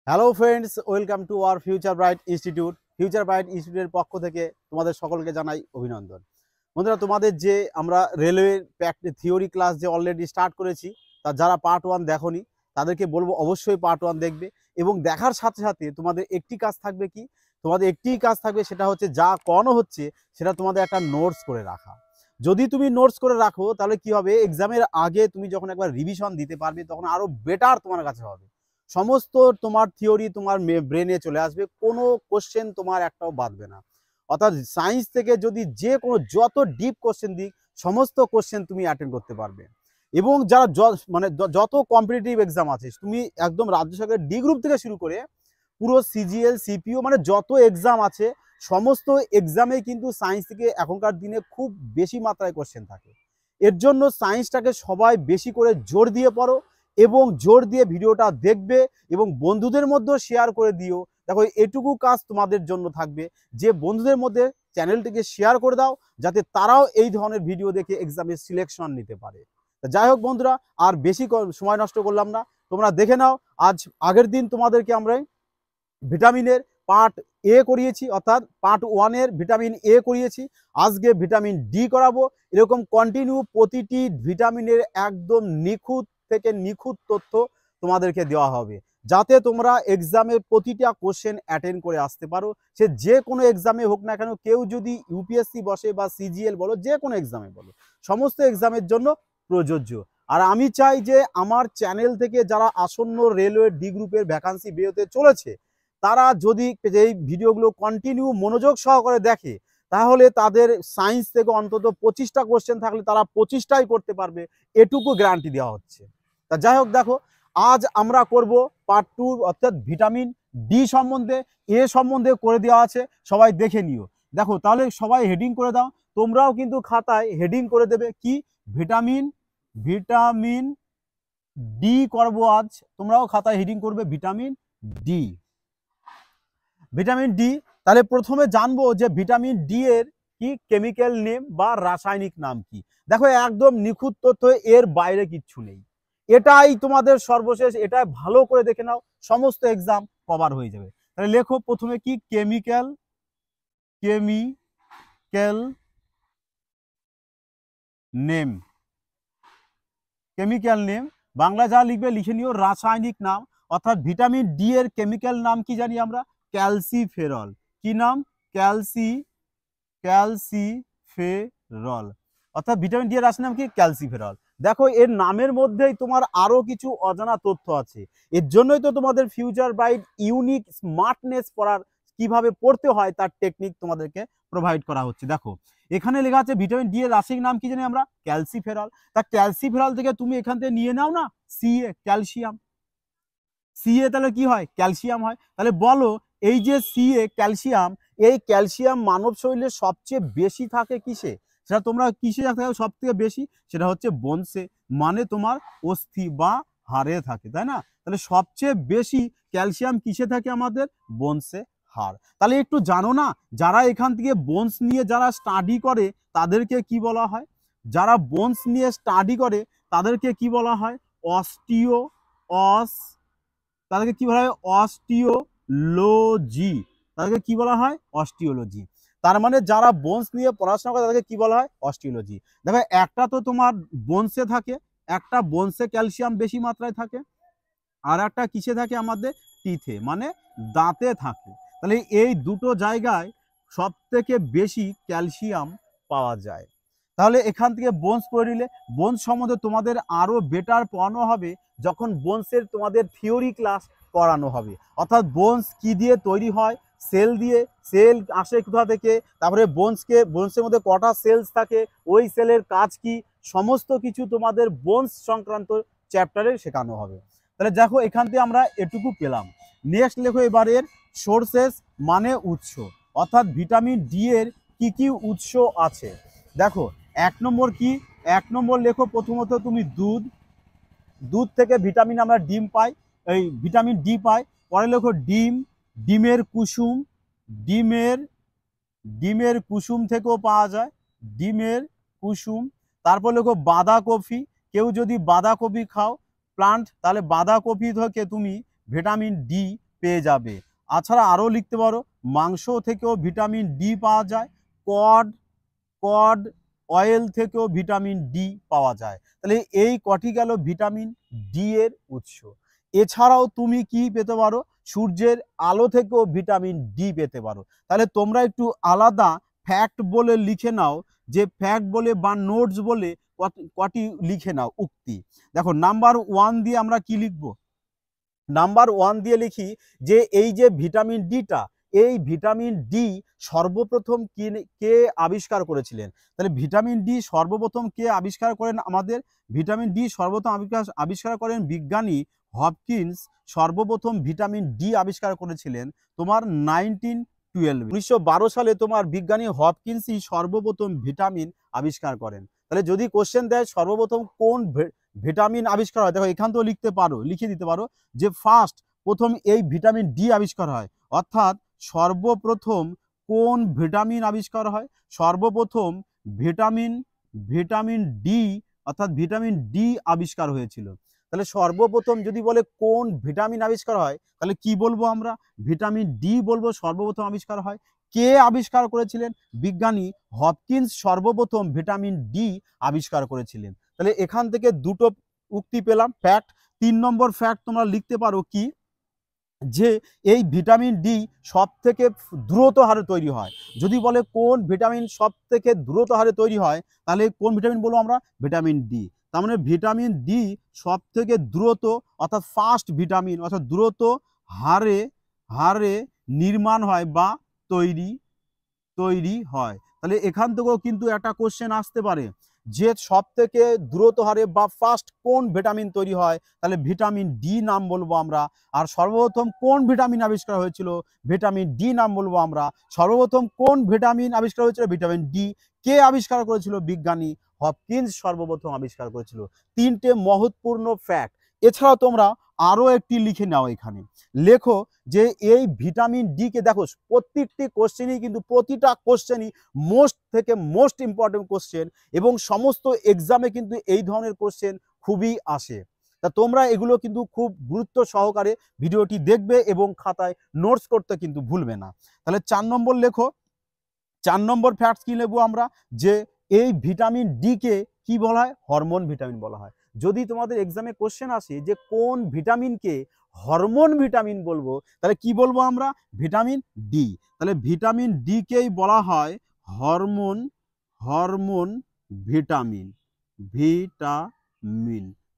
Hello friends, welcome to our future bright institute. Future bright ইনস্টিটিউটের পক্ষ থেকে তোমাদের সকলকে জানাই অভিনন্দন। বন্ধুরা, তোমাদের যে আমরা রেলওয়ের থিওরি ক্লাস যে অলরেডি স্টার্ট করেছি, তা যারা পার্ট 1 দেখোনি তাদেরকে বলবো অবশ্যই পার্ট 1 দেখবে। এবং দেখার সাথে সাথে তোমাদের একটি কাজ থাকবে, কি তোমাদের একটিই কাজ থাকবে, সেটা হচ্ছে যা করানো হচ্ছে সেটা তোমাদের একটা নোটস করে রাখা। যদি তুমি নোটস করে রাখো তাহলে কি হবে, এক্সামের আগে তুমি যখন একবার রিভিশন দিতে পারবে তখন আরো বেটার তোমার কাছে হবে। সমস্ত তোমার থিওরি তোমার ব্রেনে চলে আসবে, কোনো কোশ্চেন তোমার একটাও বাদবে না। অর্থাৎ সায়েন্স থেকে যদি যে কোনো যত ডিপ কোশ্চেন দিক, সমস্ত কোশ্চেন তুমি অ্যাটেন্ড করতে পারবে। এবং যারা যত কম্পিটিটিভ এক্সাম আছে, তুমি একদম রাজ্য সরকারের ডি গ্রুপ থেকে শুরু করে পুরো সিজিএল সিপিও মানে যত এক্সাম আছে, সমস্ত এক্সামে কিন্তু সায়েন্স থেকে এখনকার দিনে খুব বেশি মাত্রায় কোশ্চেন থাকে। এর জন্য সায়েন্সটাকে সবাই বেশি করে জোর দিয়ে পড়ো এবং জোর দিয়ে ভিডিওটা দেখবে এবং বন্ধুদের মধ্যেও শেয়ার করে দিও। দেখো, এটুকু কাজ তোমাদের জন্য থাকবে যে বন্ধুদের মধ্যে চ্যানেলটিকে শেয়ার করে দাও, যাতে তারাও এই ধরনের ভিডিও দেখে এক্সামে সিলেকশন নিতে পারে। যাই হোক বন্ধুরা, আর বেশি সময় নষ্ট করলাম না, তোমরা দেখে নাও। আগের দিন তোমাদেরকে আমরা ভিটামিনের পার্ট এ করিয়েছি, অর্থাৎ পার্ট 1-এর ভিটামিন এ করিয়েছি। আজকে ভিটামিন ডি করাবো। এরকম কন্টিনিউ প্রতিটি ভিটামিনের একদম নিখুঁত থেকে নিখুঁত তথ্য তোমাদেরকে দেওয়া হবে, যাতে তোমরা এক্সামের প্রতিটা কোশ্চেন অ্যাটেন্ড করে আসতে পারো। সে যে কোনো এক্সামে হোক না কেন, কেউ যদি ইউপিএসসি বসে বা সিজিএল বলো, যে কোনো এক্সামে বলো, সমস্ত এক্সামের জন্য প্রযোজ্য। আর আমি চাই যে আমার চ্যানেল থেকে যারা আসন্ন রেলওয়ে ডি গ্রুপের ভ্যাকান্সি বেরোতে চলেছে, তারা যদি এই ভিডিওগুলো কন্টিনিউ মনোযোগ সহকারে দেখে, তাহলে তাদের সায়েন্স থেকে অন্তত 25টা কোশ্চেন থাকলে তারা 25টাই করতে পারবে, এটুকু গ্যারান্টি দেওয়া হচ্ছে। তা যাই হোক, দেখো আজ আমরা করব পার্ট 2, অর্থাৎ ভিটামিন ডি সম্বন্ধে। এ সম্বন্ধে করে দেওয়া আছে, সবাই দেখে নিও। দেখো তাহলে সবাই হেডিং করে দাও, তোমরাও কিন্তু খাতায় হেডিং করে দেবে। কি ভিটামিন ভিটামিন ডি করবো আজ, তোমরাও খাতায় হেডিং করবে ভিটামিন ডি। ভিটামিন ডি, তাহলে প্রথমে জানবো যে ভিটামিন ডি এর কি কেমিক্যাল নেম বা রাসায়নিক নাম কি। দেখো একদম নিখুঁত তথ্য, এর বাইরে কিচ্ছু নেই। এটাই তোমাদের সর্বশেষ, এটা ভালো করে দেখে নাও, সমস্ত এক্সাম কভার হয়ে যাবে। তাহলে লেখো প্রথমে কি chemical chemical name. Chemical name Bangla যা লিখবে লিখে নিও রাসায়নিক নাম। অর্থাৎ ভিটামিন ডি এর কেমিক্যাল নাম কি জানি আমরা, ক্যালসিফেরল। কি নাম? ক্যালসিফেরল। অর্থাৎ ভিটামিন ডি এর রাসায়নিক নাম কি? ক্যালসিফেরল। দেখো এর নামের মধ্যেই তোমার আরো কিছু অজানা তথ্য আছে। এর জন্যই তো তোমাদের ফিউচার ব্রাইট ইউনিক স্মার্টনেস পড়ার কিভাবে পড়তে হয় তার টেকনিক তোমাদেরকে প্রোভাইড করা হচ্ছে। দেখো এখানে লেখা আছে ভিটামিন ডি এর রাসায়নিক নাম কি জানি আমরা, ক্যালসিফেরল। তা ক্যালসিফেরল থেকে তুমি এখান থেকে নিয়ে নাও না সিএ, ক্যালসিয়াম। সিএ তাহলে কি হয়? ক্যালসিয়াম হয়। তাহলে বলো, এই যে সিএ ক্যালসিয়াম, এই ক্যালসিয়াম মানব শরীরে সবচেয়ে বেশি থাকে কিসে? সেটা তোমরা কিসে থাকে সব থেকে বেশি? সেটা হচ্ছে বোনসে, মানে তোমার অস্থি বা হাড়ে থাকে, তাই না? তাহলে সবচেয়ে বেশি ক্যালসিয়াম কিসে থাকে আমাদের? বোনসে, হাড়। তাহলে একটু জানো না, যারা এখান থেকে বোনস নিয়ে যারা স্টাডি করে তাদেরকে কি বলা হয়? যারা বোনস নিয়ে স্টাডি করে তাদেরকে কি বলা হয়? অস্টিও অস তাদেরকে কি বলা হয়? অস্টিওলজি। তাদেরকে কি বলা হয়? অস্টিওলজি। তার মানে যারা বোনস নিয়ে পড়াশোনা করে তাদেরকে কি বলা হয়? অস্টিওলজি। দেখো একটা তো তোমার বোনসে থাকে, একটা বোনসে ক্যালসিয়াম বেশি মাত্রায় থাকে, আর একটা কিসে থাকে আমাদের? টিথে, মানে দাঁতে থাকে। তাহলে এই দুটো জায়গায় সব থেকে বেশি ক্যালসিয়াম পাওয়া যায়। তাহলে এখান থেকে বোনস পড়ে নিলে, বোনস সম্বন্ধে তোমাদের আরো বেটার পড়ানো হবে যখন বোনসের তোমাদের থিওরি ক্লাস করানো হবে। অর্থাৎ বোনস কি দিয়ে তৈরি হয়, সেল দিয়ে, সেল আসে কোথা থেকে, তারপরে বোনসের মধ্যে কটা সেলস থাকে, ওই সেলের কাজ কি, সমস্ত কিছু তোমাদের বোনস সংক্রান্ত চ্যাপ্টারে শেখানো হবে। তাহলে দেখো এখান থেকে আমরা এটুকু পেলাম। নেক্সট লেখো এবারের সোর্সেস, মানে উৎস। অর্থাৎ ভিটামিন ডি এর কি কি উৎস আছে। দেখো 1 নম্বর কি? 1 নম্বর লেখো প্রথমত তুমি দুধ। দুধ থেকে ভিটামিন আমরা ডিম পাই, এই ভিটামিন ডি পাই। পরে লেখো ডিম, ডিমের কুসুম, ডিমের ডিমের কুসুম থেকেও পাওয়া যায়, ডিমের কুসুম। তারপর লেখো বাঁধাকপি, কেউ যদি বাঁধাকপি খাও প্লান্ট, তাহলে বাঁধাকপি থেকে তুমি ভিটামিন ডি পেয়ে যাবে। তাছাড়া আরও লিখতে পারো মাংস থেকেও ভিটামিন ডি পাওয়া যায়, কড কড অয়েল থেকেও ভিটামিন ডি পাওয়া যায়। তাহলে এই কটি গেল ভিটামিন ডি এর উৎস। এছাড়াও তুমি কি পেতে পারো, সূর্যের আলো থেকেও ভিটামিন ডি পেতে পারো। তাহলে তোমরা একটু আলাদা ফ্যাক্ট বলে লিখে নাও, যে ফ্যাক্ট বলে বা নোটস বলে কটি লিখে নাও উক্তি। দেখো নাম্বার 1 দিয়ে আমরা কি লিখব, নাম্বার 1 দিয়ে লিখি যে এই যে ভিটামিন ডিটা, এই ভিটামিন ডি সর্বপ্রথম কে আবিষ্কার করেছিলেন। তাহলে ভিটামিন ডি সর্বপ্রথম কে আবিষ্কার করেন, আমাদের ভিটামিন ডি সর্বপ্রথম আবিষ্কার করেন বিজ্ঞানী হপকিন্স। সর্বপ্রথম ভিটামিন ডি আবিষ্কার করেছিলেন তোমার 1912 সালে তোমার বিজ্ঞানী হপকিন্সই সর্বপ্রথম ভিটামিন আবিষ্কার করেন। তাহলে যদি কোশ্চেন দেয় সর্বপ্রথম কোন ভিটামিন আবিষ্কার হয়, দেখো এখান থেকেও লিখতে পারো, লিখে দিতে পারো যে প্রথম এই ভিটামিন ডি আবিষ্কার হয়, অর্থাৎ সর্বপ্রথম কোন ভিটামিন আবিষ্কার হয়, সর্বপ্রথম ভিটামিন ডি, অর্থাৎ ভিটামিন ডি আবিষ্কার হয়েছিল। তাহলে সর্বপ্রথম যদি বলে কোন ভিটামিন আবিষ্কার হয়, তাহলে কি বলবো আমরা, ভিটামিন ডি বলবো সর্বপ্রথম আবিষ্কার হয়। কে আবিষ্কার করেছিলেন, বিজ্ঞানী হপকিন্স সর্বপ্রথম ভিটামিন ডি আবিষ্কার করেছিলেন। তাহলে এখান থেকে দুটো উক্তি পেলাম, ফ্যাক্ট। 3 নম্বর ফ্যাক্ট তোমরা লিখতে পারো কি, যে এই ভিটামিন ডি সব থেকে দ্রুত হারে তৈরি হয়। যদি বলে কোন ভিটামিন সব থেকে দ্রুত হারে তৈরি হয়, তাহলে কোন ভিটামিন বলবো আমরা, ভিটামিন ডি। তার মানে ভিটামিন ডি সব থেকে দ্রুত, অর্থাৎ ফাস্ট ভিটামিন, অর্থাৎ দ্রুত হারে হারে নির্মাণ হয় বা তৈরি হয়। তাহলে এখান থেকেও কিন্তু একটা কোশ্চেন আসতে পারে যে সব থেকে দ্রুত হারে বা ফাস্ট কোন ভিটামিন তৈরি হয়, তাহলে ভিটামিন ডি নাম বলবো আমরা। আর সর্বপ্রথম কোন ভিটামিন আবিষ্কার হয়েছিল, ভিটামিন ডি নাম বলবো আমরা। সর্বপ্রথম কোন ভিটামিন আবিষ্কার হয়েছিল, ভিটামিন ডি। কে আবিষ্কার করেছিল, বিজ্ঞানী হপকিন্স সর্বপ্রথম আবিষ্কার করেছিল। 3টে মহত্বপূর্ণ ফ্যাক্ট। এছাড়াও তোমরা আরও একটি লিখে নাও, এখানে লেখো যে এই ভিটামিন ডি কে, দেখো প্রত্যেকটি কোশ্চেনই কিন্তু, প্রতিটা কোশ্চেনই মোস্ট ইম্পর্টেন্ট কোশ্চেন, এবং সমস্ত এক্সামে কিন্তু এই ধরনের কোশ্চেন খুবই আসে। তা তোমরা এগুলো কিন্তু খুব গুরুত্ব সহকারে ভিডিওটি দেখবে এবং খাতায় নোটস করতে কিন্তু ভুলবে না। তাহলে 4 নম্বর লেখো, 4 নম্বর ফ্যাক্টস কি নেবো আমরা, যে এই ভিটামিন ডি কে কি বলা হয়, হরমোন ভিটামিন বলা হয়। যদি তোমাদের এক্সামে কোশ্চেন আসে যে কোন ভিটামিনকে হরমোন ভিটামিন বলবো, তাহলে কি বলবো আমরা, ভিটামিন ডি। তাহলে ভিটামিন ডি কেই বলা হয় হরমোন ভিটামিন।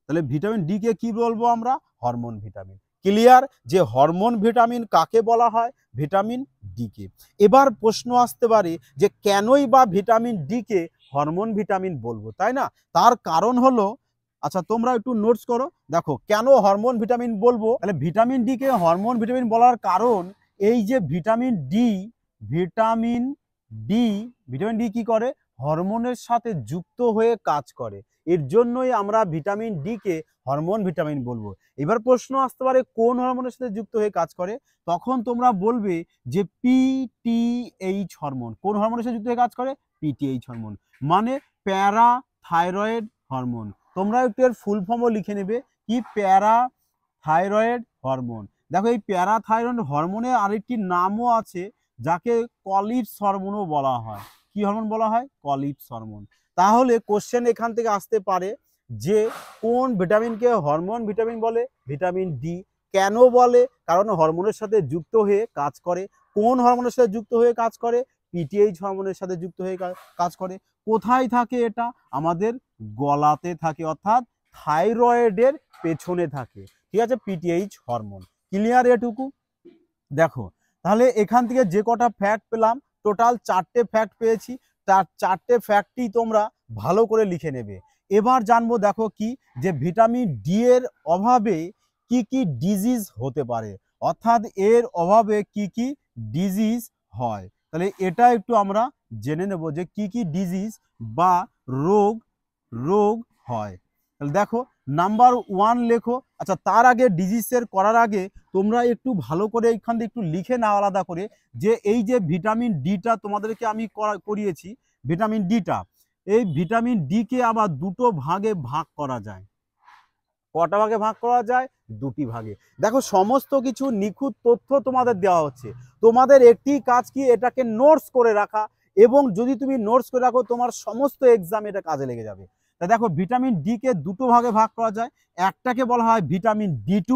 তাহলে ভিটামিন ডি কে কি বলবো আমরা, হরমোন ভিটামিন। ক্লিয়ার যে হরমোন ভিটামিন কাকে বলা হয়, ভিটামিন ডি কে। এবার প্রশ্ন আসতে পারে যে কেনই বা ভিটামিন ডি কে হরমোন ভিটামিন বলবো, তাই না? তার কারণ হলো, আচ্ছা তোমরা একটু নোটস করো, দেখো কেন হরমোন ভিটামিন বলবো। তাহলে ভিটামিন ডি কে হরমোন ভিটামিন বলার কারণ, এই যে ভিটামিন ডি কি করে, হরমোনের সাথে যুক্ত হয়ে কাজ করে। এর জন্যই আমরা ভিটামিন ডি কে হরমোন ভিটামিন বলবো। এবার প্রশ্ন আসতে পারে কোন হরমোনের সাথে যুক্ত হয়ে কাজ করে, তখন তোমরা বলবে যে পিটিএইচ হরমোন। কোন হরমোনের সাথে যুক্ত হয়ে কাজ করে, পিটিএইচ হরমোন, মানে প্যারাথাইরয়েড হরমোন। তোমরা একটু এর ফুল ফর্মও লিখে নেবে, কি, প্যারাথাইরয়েড হরমোন। দেখো এই প্যারাথাইরয়েড হরমোনের আরেকটি নামও আছে, যাকে কলিপস হরমোনও বলা হয়। কি হরমোন বলা হয়, কলিপস হরমোন। তাহলে কোশ্চেন এখান থেকে আসতে পারে যে কোন ভিটামিনকে হরমোন ভিটামিন বলে, ভিটামিন ডি। কেন বলে, কারণ হরমোনের সাথে যুক্ত হয়ে কাজ করে। কোন হরমোনের সাথে যুক্ত হয়ে কাজ করে, পিটিএইচ হরমোনের সাথে যুক্ত হয়ে কাজ করে। কোথায় থাকে এটা, আমাদের গলাতে থাকে, অর্থাৎ থাইরয়েডের পেছনে থাকে। ঠিক আছে, পিটিএইচ হরমোন। ক্লিয়ার এটুকু? দেখো তাহলে এখান থেকে যে কটা ফ্যাক্ট পেলাম, টোটাল 4টে ফ্যাক্ট পেয়েছি। তার 4টে ফ্যাক্টই তোমরা ভালো করে লিখে নেবে। এবার জানবো, দেখো কি, যে ভিটামিন ডি এর অভাবে কি কি ডিজিজ হতে পারে, অর্থাৎ এর অভাবে কি কি ডিজিজ হয়। তাহলে এটা একটু আমরা জেনে নেব যে কি কি ডিজিজ বা রোগ হয়। তাহলে দেখো নাম্বার 1 লেখো। আচ্ছা তার আগে ডিজিজের করার আগে তোমরা একটু ভালো করে এইখান থেকে একটু লিখে নাও আলাদা করে, যে এই যে ভিটামিন ডিটা তোমাদেরকে আমি করিয়েছি, ভিটামিন ডিটা, এই ভিটামিন ডি কে আবার দুটো ভাগে ভাগ করা যায়। কটা ভাগে ভাগ করা যায়, দুটি ভাগে। দেখো সমস্ত কিছু নিখুঁত তথ্য তোমাদের দেওয়া হচ্ছে, তোমাদের একটি কাজ কি এটাকে নোটস করে রাখা, এবং যদি তুমি নোটস করে রাখো তোমার সমস্ত এক্সাম এটা কাজে লেগে যাবে। তা দেখো ভিটামিন ডি কে দুটো ভাগে ভাগ করা যায়, একটাকে বলা হয় ভিটামিন ডি2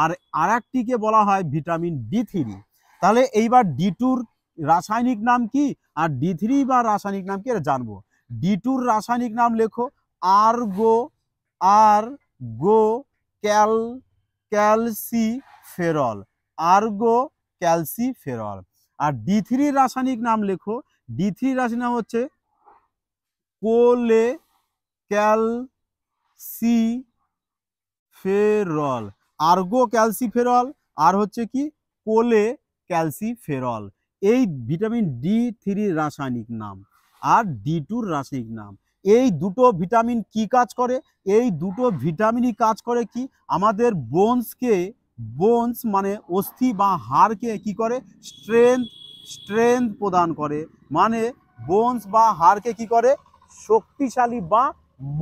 আর আরেকটিকে বলা হয় ভিটামিন ডি3। তাহলে এইবার ডি2র রাসায়নিক নাম কি আর ডি3 বা রাসায়নিক নাম কি এটা জানবো। ডি2র রাসায়নিক নাম লেখো আর্গো, আর্গো ক্যালসিফেরল, আর্গো ক্যালসিফেরল। আর ডি3 রাসায়নিক নাম লেখো, ডি3 রাসায়নিক নাম হচ্ছে কোলে ক্যালসিফেরল, আর্গো ক্যালসিফেরল আর হচ্ছে কি কোলে ক্যালসিফেরল। এই ভিটামিন ডি3 রাসায়নিক নাম আর ডি2 রাসায়নিক নাম। এই দুটো ভিটামিন কি কাজ করে? এই দুটো ভিটামিনই কাজ করে কি আমাদের বোনস মানে অস্থি বা হাড়কে কি করে স্ট্রেংথ প্রদান করে, মানে বোনস বা হাড়কে কি করে শক্তিশালী বা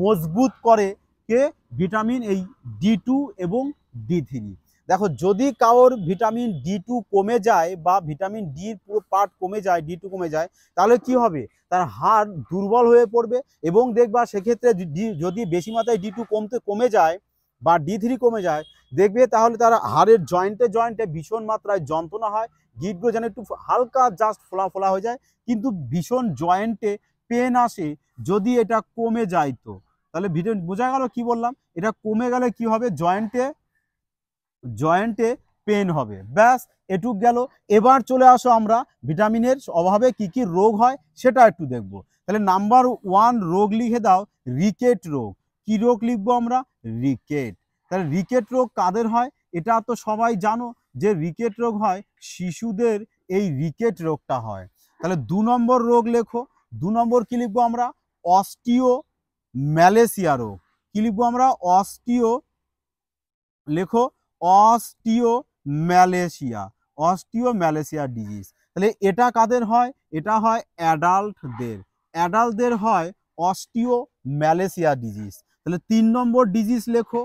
মজবুত করে কে ভিটামিন এই ডি2 এবং ডি3। দেখো যদি কারোর ভিটামিন ডি2 কমে যায় বা ভিটামিন ডির পুরো পার্ট কমে যায়, ডি2 কমে যায়, তাহলে কি হবে তার হাড় দুর্বল হয়ে পড়বে, এবং দেখবা সেক্ষেত্রে যদি বেশি মাত্রায় ডি2 কমে যায় বা ডি3 কমে যায়, দেখবে তাহলে তার হাড়ের জয়েন্টে ভীষণ মাত্রায় যন্ত্রণা হয়, গিটগুলো যেন একটু হালকা জাস্ট ফোলা হয়ে যায়, কিন্তু ভীষণ জয়েন্টে পেন আসে যদি এটা কমে যায়। তো তাহলে ভিডিও বোঝা গেল কি বললাম, এটা কমে গেলে কি হবে জয়েন্টে পেন হবে। ব্যাস এটুক গেল। এবার চলে আসো আমরা ভিটামিনের অভাবে কি কি রোগ হয় সেটা একটু দেখব। তাহলে নাম্বার 1 রোগ লিখে দাও রিকেট রোগ। কি রোগ লিখবো আমরা? রিকেট। তাহলে রিকেট রোগ কাদের হয় এটা তো সবাই জানো যে রিকেট রোগ হয় শিশুদের, এই রিকেট রোগটা হয়। তাহলে 2 নম্বর রোগ লেখো, 2 নম্বর কি লিখবো আমরা? অস্টিও ম্যালেসিয়া রোগ। কি লিখবো আমরা? লেখো অস্টিও ম্যালেসিয়া ডিজিজ। তাহলে এটা কাদের হয়? এটা হয় অ্যাডাল্টদের হয় অস্টিও ম্যালেসিয়া ডিজিজ। তাহলে 3 নম্বর ডিজিজ লেখো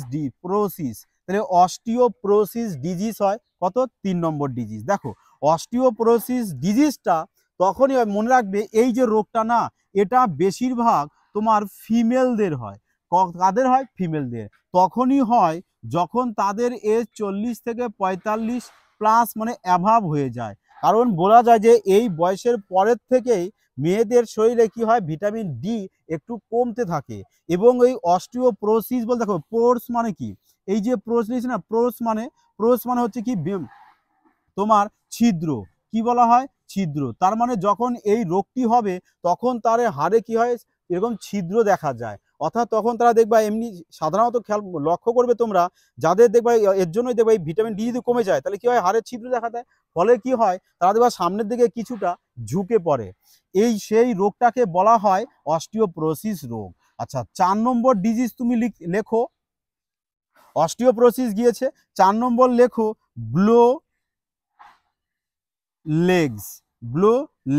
অস্টিওপ্রোসিস। তাহলে অস্টিওপ্রোসিস ডিজিজ হয় কত? 3 নম্বর ডিজিজ। দেখো অস্টিওপ্রোসিস ডিজিজটা তখনই হয়, মনে রাখবে এই যে রোগটা না এটা বেশিরভাগ তোমার ফিমেলদের হয়। কাদের হয়? ফিমেলদের। তখনই হয় যখন তাদের এজ 40 থেকে 45 প্লাস মানে অ্যাভাব হয়ে যায়। কারণ বলা যায় যে এই বয়সের পরের থেকেই মেয়েদের শরীরে কি হয় ভিটামিন ডি একটু কমতে থাকে, এবং এই অস্টিওপ্রোসিস বলতে দেখো পোর্স মানে কি, এই যে প্রোস না প্রোস মানে হচ্ছে কি তোমার ছিদ্র। কি বলা হয়? ছিদ্র। তার মানে যখন এই রোগটি হবে তখন তার হাড়ে কি হয় এরকম ছিদ্র দেখা যায়, অর্থাৎ তখন তারা দেখবা এমনি সাধারণত লক্ষ্য করবে তোমরা যাদের দেখবা এর জন্যই দেখবা এই ভিটামিন ডি যদি কমে যায় তাহলে কি হয় হাড়ের ছিদ্র দেখা দেয়, ফলে কি হয় তারা দেখবা সামনের দিকে কিছুটা ঝুঁকে পড়ে। সেই রোগটাকে বলা হয় অস্টিওপ্রোসিস রোগ। আচ্ছা 4 নম্বর ডিজিজ তুমি লেখো, অস্টিওপ্রোসিস গিয়েছে, 4 নম্বর লেখো ব্লো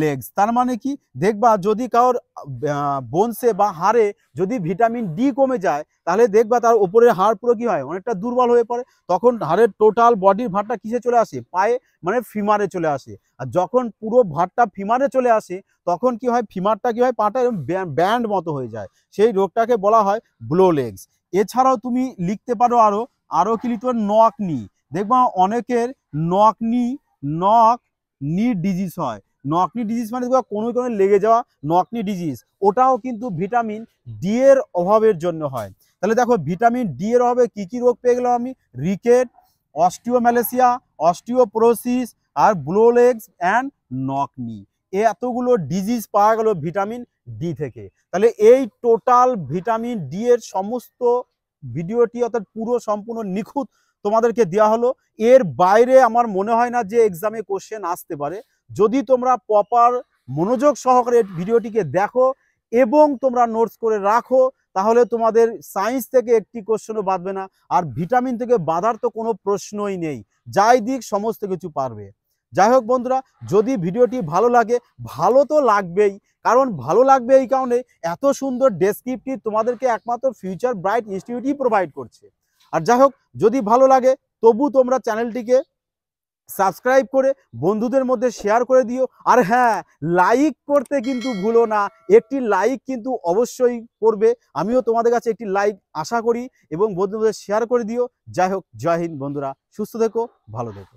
লেগস। তার মানে কি দেখবা যদি কারোর বোনসে বা হাড়ে যদি ভিটামিন ডি কমে যায় তাহলে দেখবা তার উপরের হাড় পুরো কি হয় অনেকটা দুর্বল হয়ে পড়ে, তখন হাড়ের টোটাল বডির ভারটা কিসে চলে আসে? পায়ে মানে ফিমারে চলে আসে। আর যখন পুরো ভারটা ফিমারে চলে আসে তখন কি হয় ফিমারটা কি হয় পাটা ব্যান্ড মতো হয়ে যায়, সেই রোগটাকে বলা হয় ব্লো লেগস। এছাড়াও তুমি লিখতে পারো আরো কি লিখতে পারো নকনি। দেখবা অনেকের নকনি ডিজিজ হয়। নকনি ডিজিজ মানে কোনো লেগে যাওয়া নকনি ডিজিজ, ওটাও কিন্তু ভিটামিন ডি এর অভাবের জন্য হয়। তাহলে দেখো ভিটামিন ডি এর অভাবে কি কি রোগ পেয়ে গেলাম আমি? রিকেট, অস্টিওম্যালেসিয়া, অস্টিওপ্রোসিস আর ব্লো লেগস অ্যান্ড নকনি। এতগুলো ডিজিজ পাওয়া গেল ভিটামিন ডি থেকে। তাহলে এই টোটাল ভিটামিন ডি এর সমস্ত ভিডিওটি অর্থাৎ পুরো সম্পূর্ণ নিখুঁত তোমাদেরকে দেওয়া হলো। এর বাইরে আমার মনে হয় না যে এক্সামে কোশ্চেন আসতে পারে। যদি তোমরা প্রপার মনোযোগ সহকারে ভিডিওটিকে দেখো এবং তোমরা নোটস করে রাখো তাহলে তোমাদের সায়েন্স থেকে একটি কোশ্চেনও বাঁধবে না, আর ভিটামিন থেকে বাঁধার তো কোনো প্রশ্নই নেই, যাই দিক সমস্ত কিছু পারবে। যাই হোক বন্ধুরা, যদি ভিডিওটি ভালো লাগে, ভালো তো লাগবেই, কারণ ভালো লাগবে এই কারণে এত সুন্দর ডেসক্রিপটিভ তোমাদেরকে একমাত্র ফিউচার ব্রাইট ইনস্টিটিউটই প্রোভাইড করছে। আর যাই হোক, যদি ভালো লাগে তবু তোমরা চ্যানেলটিকে সাবস্ক্রাইব করে বন্ধুদের মধ্যে শেয়ার করে দিও। আর হ্যাঁ, লাইক করতে কিন্তু ভুলো না, একটি লাইক কিন্তু অবশ্যই করবে। আমিও তোমাদের কাছে একটি লাইক আশা করি এবং বন্ধুদের শেয়ার করে দিও। যাই হোক, জয় হিন্দ বন্ধুরা, সুস্থ থেকো, ভালো থেকো।